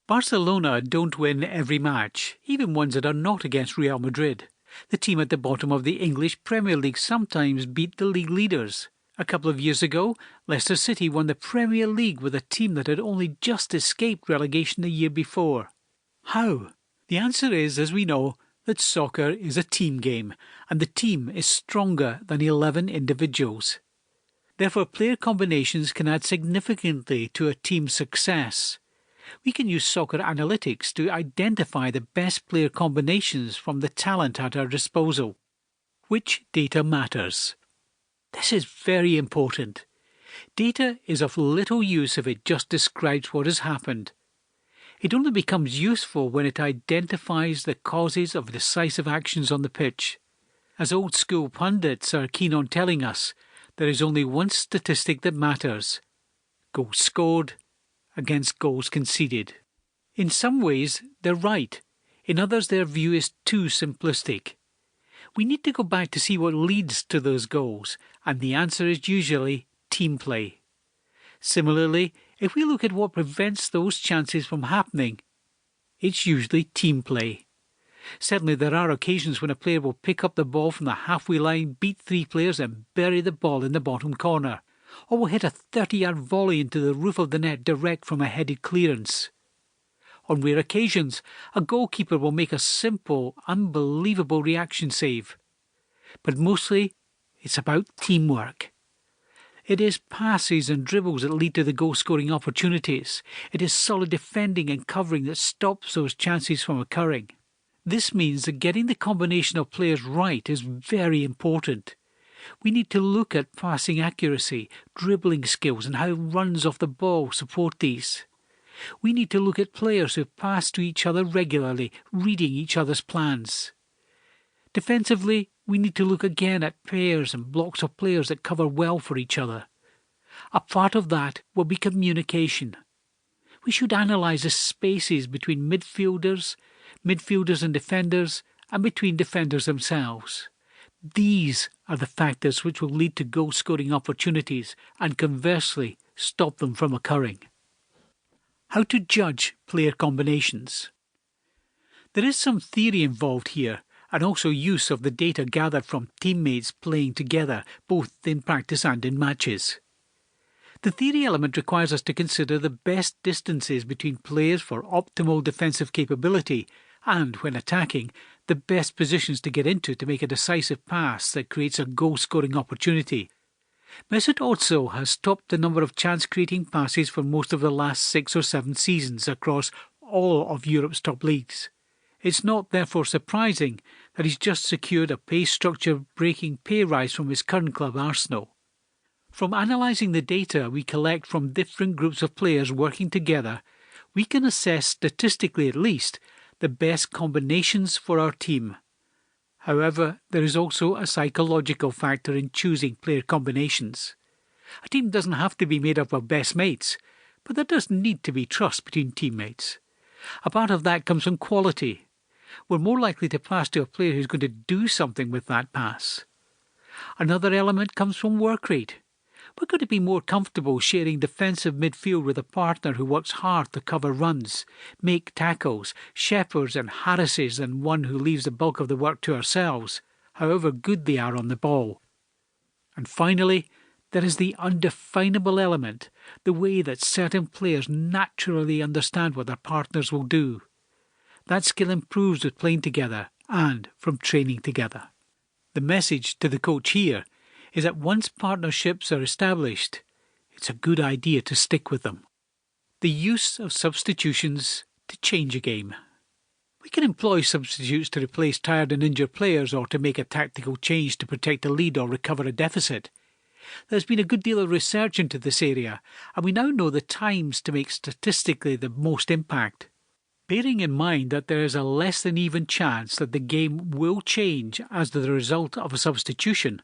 Barcelona don't win every match, even ones that are not against Real Madrid. The team at the bottom of the English Premier League sometimes beat the league leaders. A couple of years ago, Leicester City won the Premier League with a team that had only just escaped relegation the year before. How? The answer is, as we know, that soccer is a team game, and the team is stronger than 11 individuals. Therefore, player combinations can add significantly to a team's success. We can use soccer analytics to identify the best player combinations from the talent at our disposal. Which data matters? This is very important. Data is of little use if it just describes what has happened. It only becomes useful when it identifies the causes of decisive actions on the pitch. As old-school pundits are keen on telling us, there is only one statistic that matters: goals scored against goals conceded. In some ways, they're right. In others, their view is too simplistic. We need to go back to see what leads to those goals, and the answer is usually team play. Similarly, if we look at what prevents those chances from happening, it's usually team play. Certainly there are occasions when a player will pick up the ball from the halfway line, beat 3 players and bury the ball in the bottom corner, or will hit a 30-yard volley into the roof of the net direct from a headed clearance. On rare occasions, a goalkeeper will make a simple, unbelievable reaction save. But mostly, it's about teamwork. It is passes and dribbles that lead to the goal-scoring opportunities. It is solid defending and covering that stops those chances from occurring. This means that getting the combination of players right is very important. We need to look at passing accuracy, dribbling skills, and how runs off the ball support these. We need to look at players who pass to each other regularly, reading each other's plans. Defensively, we need to look again at pairs and blocks of players that cover well for each other. A part of that will be communication. We should analyse the spaces between midfielders and defenders, and between defenders themselves. These are the factors which will lead to goal-scoring opportunities and conversely stop them from occurring. How to judge player combinations. There is some theory involved here, and also use of the data gathered from teammates playing together, both in practice and in matches. The theory element requires us to consider the best distances between players for optimal defensive capability, and, when attacking, the best positions to get into to make a decisive pass that creates a goal-scoring opportunity. Mesut also has topped the number of chance-creating passes for most of the last 6 or 7 seasons across all of Europe's top leagues. It's not therefore surprising that he's just secured a pay structure breaking pay rise from his current club Arsenal. From analysing the data we collect from different groups of players working together, we can assess, statistically at least, the best combinations for our team. However, there is also a psychological factor in choosing player combinations. A team doesn't have to be made up of best mates, but there does need to be trust between teammates. A part of that comes from quality. We're more likely to pass to a player who's going to do something with that pass. Another element comes from work rate. We're going to be more comfortable sharing defensive midfield with a partner who works hard to cover runs, make tackles, shepherds and harasses than one who leaves the bulk of the work to ourselves, however good they are on the ball. And finally, there is the undefinable element, the way that certain players naturally understand what their partners will do. That skill improves with playing together and from training together. The message to the coach here is that once partnerships are established, it's a good idea to stick with them. The use of substitutions to change a game. We can employ substitutes to replace tired and injured players or to make a tactical change to protect a lead or recover a deficit. There's been a good deal of research into this area, and we now know the times to make statistically the most impact. Bearing in mind that there is a less than even chance that the game will change as the result of a substitution,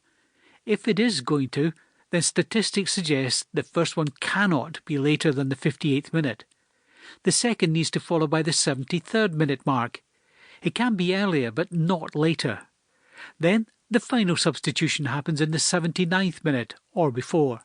if it is going to, then statistics suggest the first one cannot be later than the 58th minute. The second needs to follow by the 73rd minute mark. It can be earlier, but not later. Then the final substitution happens in the 79th minute or before.